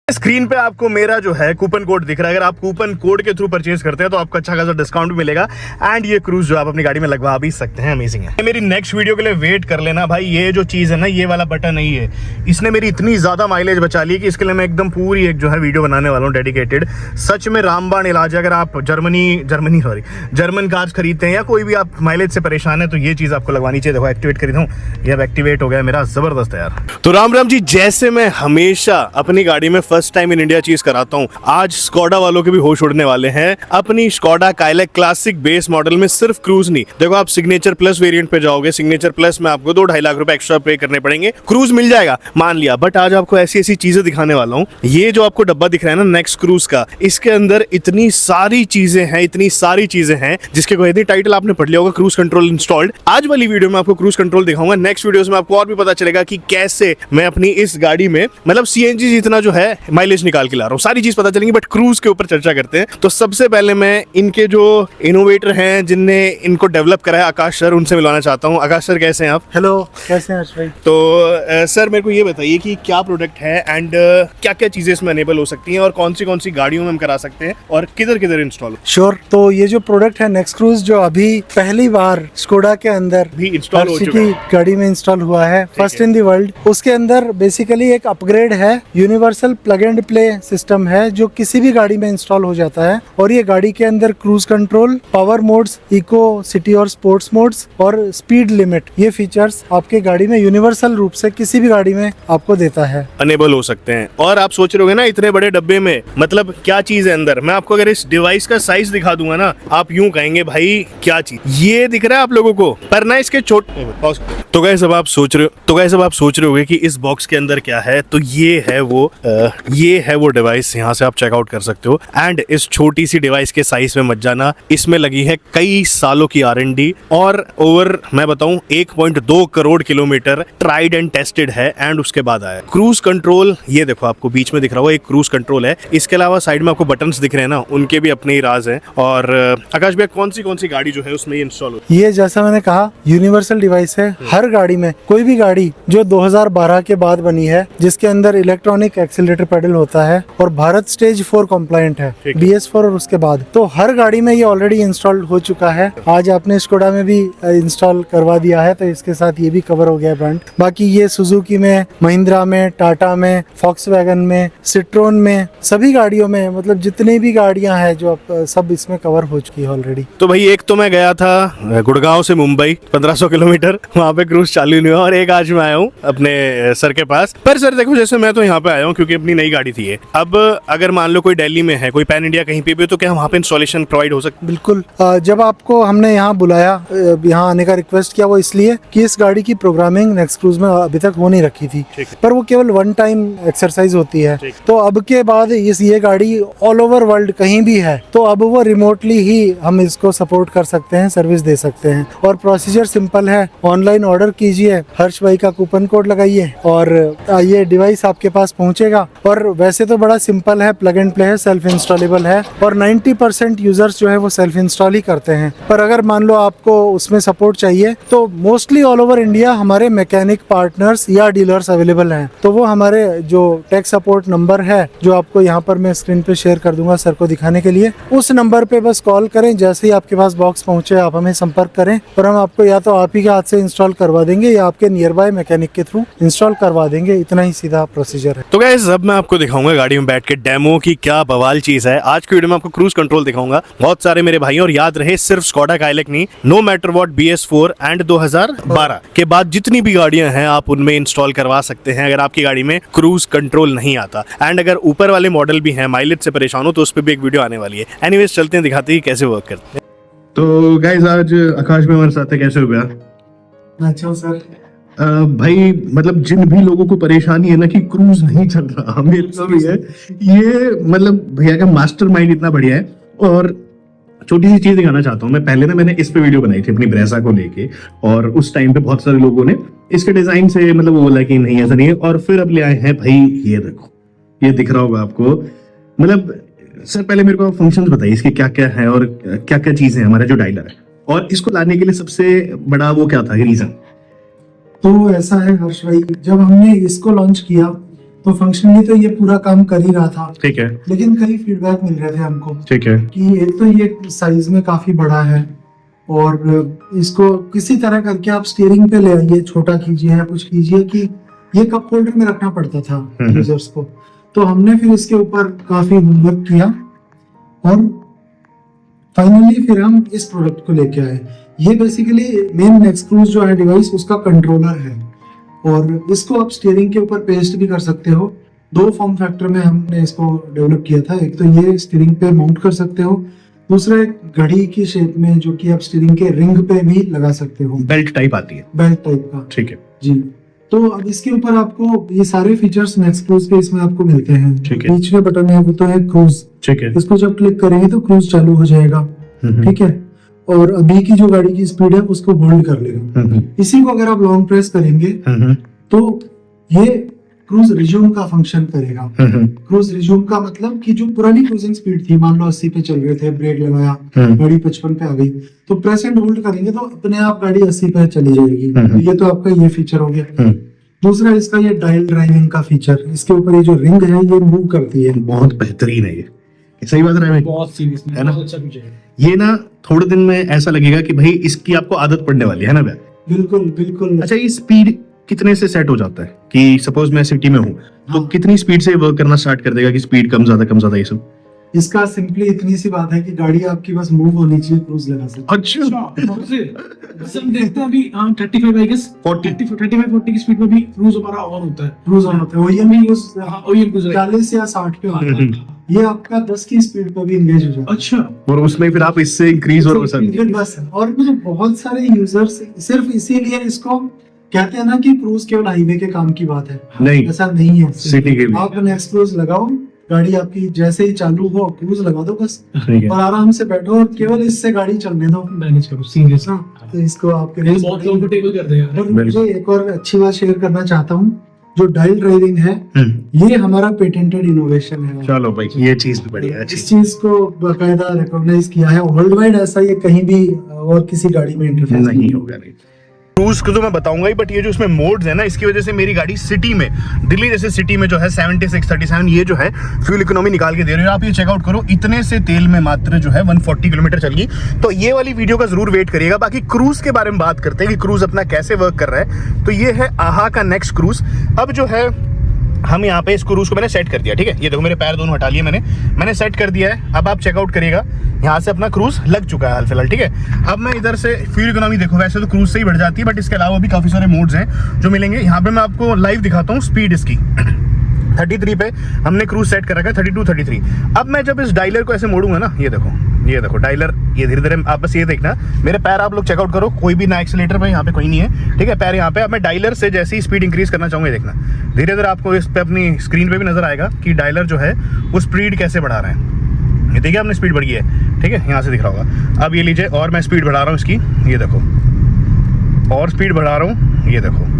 Screen पे आपको मेरा जो है कूपन कोड दिख रहा है। अगर आप कूपन कोड के थ्रू परचेज करते हैं तो आपको अच्छा खासा डिस्काउंट भी मिलेगा एंड ये क्रूज जो आप अपनी गाड़ी में लगवा भी सकते हैं। अमेजिंग है। मेरी नेक्स्ट वीडियो के लिए वेट कर लेना भाई। ये जो चीज है ना, ये वाला बटन नहीं है, इसने मेरी इतनी ज्यादा माइलेज बचा ली कि इसके लिए मैं एकदम पूरी एक जो है वीडियो बनाने वाला हूँ डेडिकेटेड। सच में रामबाण इलाज है। अगर आप जर्मन कार्स खरीदते हैं या कोई भी आप माइलेज से परेशान है तो ये चीज आपको लगवानी चाहिए। देखो एक्टिवेट कर दूं, ये अब एक्टिवेट हो गया मेरा। जबरदस्त है यार। तो राम राम जी, जैसे मैं हमेशा अपनी गाड़ी में फर्स्ट टाइम इन इंडिया चीज कराता हूं, आज स्कोडा वालों के भी होश उड़ने वाले हैं। अपनी Skoda Kylaq classic base model में सिर्फ क्रूज नहीं, देखो आप सिग्नेचर प्लस वेरिएंट पे जाओगे, सिग्नेचर प्लस में आपको 2-2.5 लाख रुपए एक्स्ट्रा पे करने पड़ेंगे, क्रूज मिल जाएगा मान लिया। बट आज आपको ऐसी ऐसी चीजें दिखाने वाला हूं। ये जो आपको डब्बा दिख रहा है ना नेक्स्ट क्रूज का, इसके अंदर इतनी सारी चीजें हैं जिसके कोई नहीं टाइटल आपने पढ़ लिया होगा, क्रूज कंट्रोल इंस्टॉल्ड। आज वाली वीडियो में आपको क्रूज कंट्रोल दिखाऊंगा। नेक्स्ट वीडियोस में आपको और भी पता चलेगा कि कैसे मैं अपनी इस गाड़ी में मतलब सीएनजी जितना जो है माइलेज निकाल के ला रहा हूँ। सारी चीज पता चलेंगी, बट क्रूज के ऊपर चर्चा करते हैं। तो सबसे पहले मैं इनके जो इनोवेटर हैं, जिनने इनको डेवलप करा है, आकाश सर, उनसे मिलवाना चाहता हूँ। आकाश सर कैसे हैं आप? हेलो, कैसे हैं हर्ष भाई? तो सर मेरे को ये बताइए कि क्या प्रोडक्ट है एंड क्या क्या चीजें इसमें अनेबल हो सकती हैं और कौन सी गाड़ियों में हम करा सकते हैं और किधर किधर इंस्टॉल? श्योर। तो ये जो प्रोडक्ट है नेक्स्ट क्रूज, जो अभी पहली बार स्कोडा के अंदर भी इंस्टॉल हो चुका की गाड़ी में इंस्टॉल हुआ है, फर्स्ट इन द वर्ल्ड। उसके अंदर बेसिकली एक अपग्रेड है, universal plug and play system है जो किसी भी गाड़ी में इंस्टॉल हो जाता है। और ये गाड़ी के अंदर cruise control, power modes, eco, city और स्पोर्ट्स मोड्स और स्पीड लिमिट, ये फीचर्स आपके गाड़ी में यूनिवर्सल रूप से किसी भी गाड़ी में आपको देता है, अनेबल हो सकते हैं। और आप सोच रहे होगे ना इतने बड़े डब्बे में मतलब क्या चीज है अंदर। मैं आपको अगर इस डिवाइस का साइज दिखा दूंगा ना, आप यूं कहेंगे भाई क्या चीज ये दिख रहा है आप लोगों को, पर ना इसके छोटे। तो गाइस अब आप सोच रहे होगे कि इस बॉक्स के अंदर क्या है। तो ये है वो डिवाइस, यहाँ से आप चेकआउट कर सकते हो। एंड इस छोटी सी डिवाइस के साइज में मत जाना, इसमें लगी है कई सालों की R&D और ओवर मैं बताऊं 1.2 crore kilometre tried and tested है। एंड उसके बाद आया क्रूज कंट्रोल। ये देखो आपको बीच में दिख रहा होगा, एक क्रूज कंट्रोल है। इसके अलावा साइड में आपको बटन्स दिख रहे हैं ना, उनके भी अपने ही राज हैं। और आकाश भैया कौन सी गाड़ी जो है उसमें इंस्टॉल हो? ये जैसा मैंने कहा यूनिवर्सल डिवाइस है। हर गाड़ी में, कोई भी गाड़ी जो 2012 के बाद बनी है, जिसके अंदर इलेक्ट्रॉनिक एक्सीलरेटर पेडल होता है और भारत स्टेज 4 कंप्लायंट है, BS4 और उसके बाद, तो हर गाड़ी में ये ऑलरेडी इंस्टॉल्ड हो चुका है। आज आपने स्कोडा में भी इंस्टॉल करवा दिया है, तो इसके साथ ये भी कवर हो गया ब्रांड। बाकी ये सुजुकी में, महिंद्रा में, टाटा में, फॉक्सवैगन में, सिट्रोन में, सभी गाड़ियों में, मतलब जितनी भी गाड़ियां हैं जो सब इसमें कवर हो चुकी है ऑलरेडी। तो भाई एक तो मैं गया था गुड़गांव से मुंबई 1500 किलोमीटर, वहाँ पे क्रूज चालू नहीं हुआ। और एक आज मैं आया हूँ अपने सर के पास। पर सर देखो, जैसे मैं तो यहाँ पे आया हूँ क्योंकि अपनी नई गाड़ी थी। अब अगर मान लो कोई दिल्ली में है, कोई पैन इंडिया कहीं पे भी, तो क्या वहाँ पे इंस्टॉलेशन प्रोवाइड हो सकता? बिल्कुल। जब आपको हमने यहाँ बुलाया, यहाँ आने का रिक्वेस्ट किया, वो इसलिए कि इस गाड़ी की प्रोग्रामिंग नेक्स्ट क्रूज में अभी तक हो नहीं रखी थी, पर वो केवल वन टाइम एक्सरसाइज होती है। तो अब के बाद ये गाड़ी ऑल ओवर वर्ल्ड कहीं भी है, तो अब वो रिमोटली ही हम इसको सपोर्ट कर सकते हैं, सर्विस दे सकते हैं। और प्रोसीजर सिंपल है, ऑनलाइन ऑर्डर कीजिए, हर्ष भाई का कूपन कोड लगाइए और ये डिवाइस आपके पास पहुंचेगा। और वैसे तो बड़ा सिंपल है, प्लग एंड प्ले है, सेल्फ इंस्टॉलेबल है और 90% यूजर्स जो है वो सेल्फ इंस्टॉल ही करते हैं। पर अगर मान लो आपको उसमें सपोर्ट चाहिए तो मोस्टली ऑल ओवर इंडिया हमारे मैकेनिक पार्टनर्स या डीलर्स अवेलेबल हैं। तो वो हमारे जो टेक सपोर्ट नंबर है, जो आपको यहाँ पर मैं स्क्रीन पे शेयर कर दूंगा सर को दिखाने के लिए, उस नंबर पे बस कॉल करें। जैसे ही आपके पास बॉक्स पहुंचे आप हमें संपर्क करें और हम आपको या तो आप ही के हाथ से इंस्टॉल करवा देंगे या आपके नियर बाय मैकेनिक के थ्रू इंस्टॉल करवा देंगे। इतना ही सीधा प्रोसीजर है। तो गाइस अब मैं आपको दिखाऊंगा गाड़ी में बैठ के डेमो की क्या बवाल चीज है। आज की वीडियो में आपको क्रूज कंट्रोल दिखाऊंगा। बहुत सारे मेरे भाई, और याद रहे सिर्फ स्कोडा काइलैक नहीं, no matter what, BS4 and 2012 के बाद जितनी भी गाड़ियां हैं आप उनमें इंस्टॉल करवा सकते हैं अगर आपकी गाड़ी में क्रूज कंट्रोल नहीं आता। एंड अगर ऊपर वाले मॉडल भी हैं, माइलेज से परेशान हो, तो उस पर भी एक वीडियो आने वाली है। एनीवेज चलते हैं, दिखाते हैं कैसे वर्क करते हैं। तो गाइस आज आकाश में हमारे साथ है। कैसे हो गया? अच्छा सर। भाई मतलब जिन भी लोगों को परेशानी है ना कि क्रूज नहीं चल रहा, मेरे को भी है ये। मतलब भैया का मास्टरमाइंड इतना बढ़िया है। और छोटी सी चीज दिखाना चाहता हूँ मैं। पहले ना मैंने इस पे वीडियो बनाई थी अपनी ब्रेजा को लेके, और उस टाइम पे बहुत सारे लोगों ने इसके डिजाइन से मतलब वो बोला कि नहीं ऐसा नहीं है। और फिर अब ले आए हैं भाई, ये देखो, ये दिख रहा होगा आपको। मतलब सर पहले मेरे को फंक्शंस बताइए इसके क्या क्या है और क्या क्या चीजें हैं हमारा जो डायलर है, और इसको लाने के लिए सबसे बड़ा वो क्या था रीजन? तो ऐसा है हर्ष भाई, जब हमने इसको लॉन्च किया तो फंक्शनली तो ये पूरा काम कर ही रहा था, ठीक है, लेकिन कई फीडबैक मिल रहे थे हमको ठीक है, कि एक तो ये साइज में काफी बड़ा है और इसको किसी तरह करके आप स्टीयरिंग पे ले आइए, छोटा कीजिए या कुछ कीजिए, कि ये कप होल्डर में रखना पड़ता था यूजर्स को। तो हमने फिर इसके ऊपर काफी होमवर्क किया और फाइनली फिर हम इस प्रोडक्ट को लेके आए। ये बेसिकली मेन नेक्सक्रूज जो है डिवाइस, उसका कंट्रोलर है और इसको आप स्टीयरिंग के ऊपर पेस्ट भी कर सकते हो। दो फॉर्म फैक्टर में हमने इसको डेवलप किया था, एक तो ये स्टीयरिंग पे माउंट कर सकते हो, दूसरा एक घड़ी की शेप में जो कि आप स्टीयरिंग के रिंग पे भी लगा सकते हो, बेल्ट टाइप आती है, बेल्ट टाइप का, ठीक है जी। तो अब इसके ऊपर आपको ये सारे फीचर्स नेक्सक्रूज के इसमें आपको मिलते हैं। ठीक है। बीच में बटन है वो तो है क्रूज, ठीक है, इसको जब क्लिक करेंगे तो क्रूज चालू हो जाएगा, ठीक है। और अभी की जो गाड़ी की स्पीड है उसको होल्ड कर लेगा। इसी को अगर आप लॉन्ग प्रेस करेंगे तो ये क्रूज रिज्यूम का फंक्शन करेगा। क्रूज रिज्यूम का मतलब कि जो पुरानी क्रूजिंग स्पीड थी, मान लो 80 पे चल रहे थे, ब्रेक लगाया, गाड़ी 55 पे आ गई, तो प्रेस एंड होल्ड करेंगे तो अपने आप गाड़ी 80 पे चली जाएगी। तो ये तो आपका ये फीचर हो गया। दूसरा इसका ये डायल ड्राइविंग का फीचर, इसके ऊपर ये जो रिंग है ये मूव करती है। बहुत बेहतरीन है ये, सही बात है, बहुत सीरियस है ना? बहुत अच्छा फीचर है ये ना थोड़े दिन में ऐसा लगेगा कि भाई इसकी आपको आदत पड़ने वाली है ना भैया? बिल्कुल बिल्कुल। अच्छा, ये स्पीड कितने से सेट हो जाता है कि सपोज मैं सिटी में हूँ तो हाँ। कितनी स्पीड से वर्क करना स्टार्ट कर देगा कि स्पीड कम ज्यादा ये सब? इसका सिंपली इतनी सी बात है कि गाड़ी आपकी बस मूव होनी चाहिए क्रूज लेवल से। अच्छा, जैसे हम देखते हैं अभी 35 आई गेस 40 की स्पीड पे भी क्रूज हमारा ऑन होता है। क्रूज ऑन होता है, OEM भी यूज हाँ OEM क्रूज है। 40 या 60 पे होता है। ये आपका 10 की स्पीड पे भी एंगेज हो जाता है। अच्छा, और उसमें फिर आप इससे इंक्रीज और फिर बस। और मतलब बहुत सारे यूजर्स सिर्फ इसीलिए इसको कहते हैं ना कि क्रूज केवल हाईवे के काम की बात है, नहीं, ऐसा नहीं है। सिटी के भी। आप नेक्स्ट क्रूज लगाओ, गाड़ी आपकी जैसे ही चालू हो क्रूज लगा दो बस, ठीक है। और आराम से बैठो और केवल इससे गाड़ी चलने दो, मैनेज करो सीरियस। हाँ, तो इसको आपके लिए बहुत कंफर्टेबल कर देगा। और मुझे एक और अच्छी बात शेयर करना चाहता हूँ, जो डायल ड्राइविंग है ये हमारा पेटेंटेड इनोवेशन है। चलो भाई, ये चीज भी बढ़िया है। इस चीज को बाकायदा रिकॉग्नाइज किया है वर्ल्ड वाइड, ऐसा ये कहीं भी और किसी गाड़ी में इंटरफेस नहीं होगा, नहीं। क्रूज को तो मैं बताऊंगा ही, बट ये जो इसमें मोड्स है ना, इसकी वजह से मेरी गाड़ी सिटी में, दिल्ली जैसे सिटी में जो है 76-37 ये जो है फ्यूल इकोनॉमी निकाल के दे रहे हो आप। ये चेकआउट करो, इतने से तेल में मात्र जो है 140 किलोमीटर चल गई। तो ये वाली वीडियो का जरूर वेट करिएगा। बाकी क्रूज के बारे में बात करते हैं कि क्रूज अपना कैसे वर्क कर रहा है। तो ये है आहा का नेक्स्ट क्रूज। अब जो है हम यहाँ पे इस क्रूज को मैंने सेट कर दिया, ठीक है। ये देखो मेरे पैर दोनों हटा लिए मैंने सेट कर दिया है। अब आप चेकआउट करिएगा, यहाँ से अपना क्रूज लग चुका है हाल फिलहाल, ठीक है। अब मैं इधर से फ्यूल इकोनॉमी देखो, वैसे तो क्रूज से ही बढ़ जाती है, बट इसके अलावा भी काफी सारे मोड्स हैं जो मिलेंगे। यहाँ पे मैं आपको लाइव दिखाता हूँ स्पीड इसकी। 33 पे हमने क्रूज सेट कर रखा है, 32, 33। अब मैं जब इस डायलर को ऐसे मोड़ूंगा ना, ये देखो डायलर, ये धीरे धीरे आप बस ये देखना, मेरे पैर आप लोग चेकआउट करो, कोई भी ना एक्सीलेटर पे, यहाँ पे कोई नहीं है, ठीक है। पैर यहाँ पे। अब मैं डायलर से जैसे ही स्पीड इंक्रीज करना चाहूंगा, ये देखना धीरे धीरे आपको इस पे अपनी स्क्रीन पे भी नजर आएगा कि डायलर जो है वो स्पीड कैसे बढ़ा रहा है। ये देखिए आपने स्पीड बढ़ी है, ठीक है, यहाँ से दिख रहा होगा। अब ये लीजिए, और मैं स्पीड बढ़ा रहा हूँ इसकी, ये देखो, और स्पीड बढ़ा रहा हूँ, ये देखो,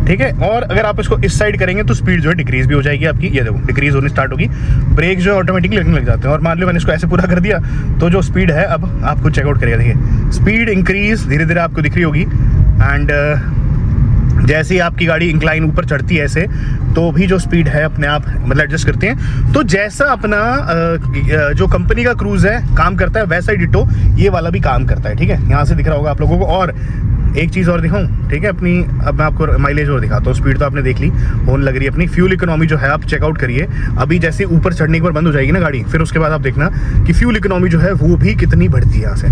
ठीक है। और अगर आप इसको इस साइड करेंगे तो स्पीड जो है डिक्रीज भी हो जाएगी आपकी, ये देखो डिक्रीज होनी स्टार्ट होगी। ब्रेक जो है ऑटोमेटिकली लगने लग जाते हैं। और मान लो मैंने इसको ऐसे पूरा कर दिया तो जो स्पीड है अब आपको चेकआउट करिएगा, देखिए स्पीड इंक्रीज धीरे धीरे आपको दिख रही होगी। एंड जैसे ही आपकी गाड़ी इंक्लाइन ऊपर चढ़ती है ऐसे, तो भी जो स्पीड है अपने आप मतलब एडजस्ट करते हैं। तो जैसा अपना जो कंपनी का क्रूज है काम करता है, वैसा ही डिटो ये वाला भी काम करता है, ठीक है। यहाँ से दिख रहा होगा आप लोगों को। और एक चीज़ और दिखाऊं, ठीक है, अपनी अब मैं आपको माइलेज और दिखाता हूँ। स्पीड तो आपने देख ली, होने लग रही है अपनी। फ्यूल इकोनॉमी जो है आप चेकआउट करिए, अभी जैसे ऊपर चढ़ने के बाद बंद हो जाएगी ना गाड़ी, फिर उसके बाद आप देखना कि फ्यूल इकोनॉमी जो है वो भी कितनी बढ़ती है यहाँ से।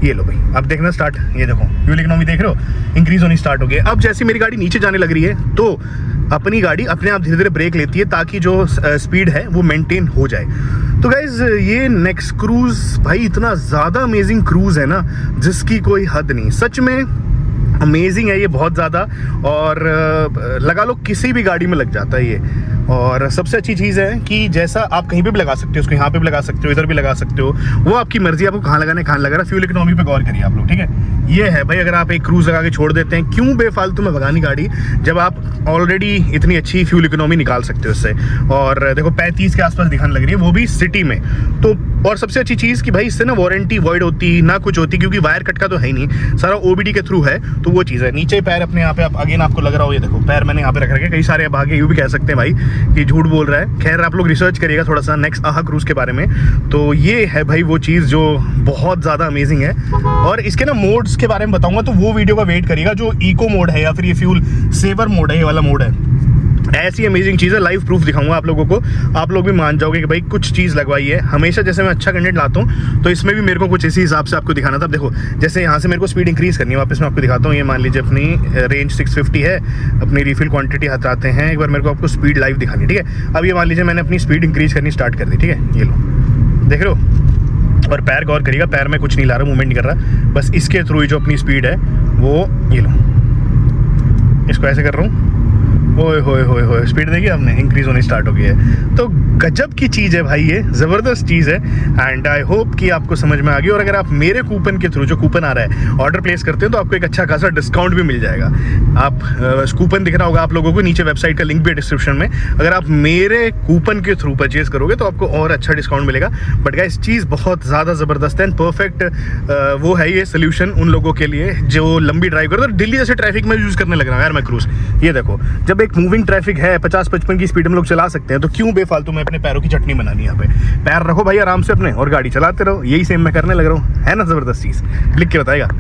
ये लो भाई, अब देखना स्टार्ट, ये देखो फ्यूल इकोनॉमी देख रहे हो इंक्रीज होनी स्टार्ट हो गई। अब जैसे मेरी गाड़ी नीचे जाने लग रही है तो अपनी गाड़ी अपने आप धीरे धीरे ब्रेक लेती है ताकि जो स्पीड है वो मेंटेन हो जाए। तो गाइज ये नेक्स्ट क्रूज भाई इतना ज़्यादा अमेजिंग क्रूज है ना जिसकी कोई हद नहीं, सच में अमेजिंग है ये बहुत ज़्यादा। और लगा लो किसी भी गाड़ी में लग जाता है ये। और सबसे अच्छी चीज़ है कि जैसा आप कहीं पे भी लगा सकते हो, उसको यहाँ पे भी लगा सकते हो, इधर भी लगा सकते हो, वो आपकी मर्जी, आपको कहाँ लगाना है कहाँ लगा रहा है। फ्यूल इकोनॉमी पे गौर करिए आप लोग, ठीक है। ये है भाई, अगर आप एक क्रूज लगा के छोड़ देते हैं, क्यों बेफालतू में भगानी गाड़ी जब आप ऑलरेडी इतनी अच्छी फ्यूल इकोनॉमी निकाल सकते हो इससे। और देखो 35 के आसपास दिखाने लग रही है, वो भी सिटी में। तो और सबसे अच्छी चीज़ कि भाई इससे ना वारंटी वॉइड होती ना कुछ होती, क्योंकि वायर कट का तो है ही नहीं, सारा OBD के थ्रू है। तो वो चीज़ है। नीचे पैर अपने यहाँ पे आप अगेन आपको लग रहा हो, ये देखो पैर मैंने यहाँ पे रख रखे, कई सारे अब आगे यूँ भी कह सकते हैं भाई कि झूठ बोल रहा है। खैर आप लोग रिसर्च करिएगा थोड़ा सा नेक्स्ट आहा क्रूज़ के बारे में। तो ये है भाई वो चीज़ जो बहुत ज़्यादा अमेजिंग है। और इसके ना मोड्स के बारे में बताऊंगा तो वो वीडियो का वेट करिएगा, जो इको मोड है या फिर ये फ्यूल सेवर मोड है, ये वाला मोड है। ऐसी अमेजिंग चीज़ है, लाइव प्रूफ दिखाऊंगा आप लोगों को, आप लोग भी मान जाओगे कि भाई कुछ चीज़ लगवाई है। हमेशा जैसे मैं अच्छा कंटेंट लाता हूँ तो इसमें भी मेरे को कुछ इसी हिसाब से आपको दिखाना था। अब देखो जैसे यहाँ से मेरे को स्पीड इंक्रीज़ करनी है, वापस मैं आपको दिखाता हूँ। ये मान लीजिए अपनी रेंज 650 है, अपनी रिफिल क्वांटिटी हटाते हैं एक बार, मेरे को आपको स्पीड लाइव दिखानी है, ठीक है। अब ये मान लीजिए मैंने अपनी स्पीड इंक्रीज़ करनी स्टार्ट कर दी, ठीक है, ये लो देख रहे हो। और पैर गौर करिएगा, पैर में कुछ नहीं ला रहा, मूवमेंट नहीं कर रहा, बस इसके थ्रू ही जो अपनी स्पीड है वो ये लो, इसको ऐसे कर रहा हूँ, ओए होए होए होए, स्पीड देखिए आपने इंक्रीज होनी स्टार्ट हो गई है। तो गजब की चीज़ है भाई, ये ज़बरदस्त चीज़ है। एंड आई होप कि आपको समझ में आ गई। और अगर आप मेरे कूपन के थ्रू, जो कूपन आ रहा है, ऑर्डर प्लेस करते हैं तो आपको एक अच्छा खासा डिस्काउंट भी मिल जाएगा। आप कूपन दिख रहा होगा आप लोगों को, नीचे वेबसाइट का लिंक भी है डिस्क्रिप्शन में। अगर आप मेरे कूपन के थ्रू परचेज करोगे तो आपको और अच्छा डिस्काउंट मिलेगा। बट गाइस चीज़ बहुत ज़्यादा ज़बरदस्त है, परफेक्ट वो है ये सोल्यूशन उन लोगों के लिए जो लंबी ड्राइव करते हैं। दिल्ली जैसे ट्रैफिक में यूज़ करने लग रहा है यार मैं क्रूज़। ये देखो जब एक मूविंग ट्रैफिक है, 50-55 की स्पीड में लोग चला सकते हैं, तो क्यों बेफालतू में अपने पैरों की चटनी बनानी। यहाँ पे पैर रखो भाई आराम से अपने और गाड़ी चलाते रहो। यही सेम मैं करने लग रहा हूँ, है ना ज़बरदस्त चीज़। लिख के बताएगा।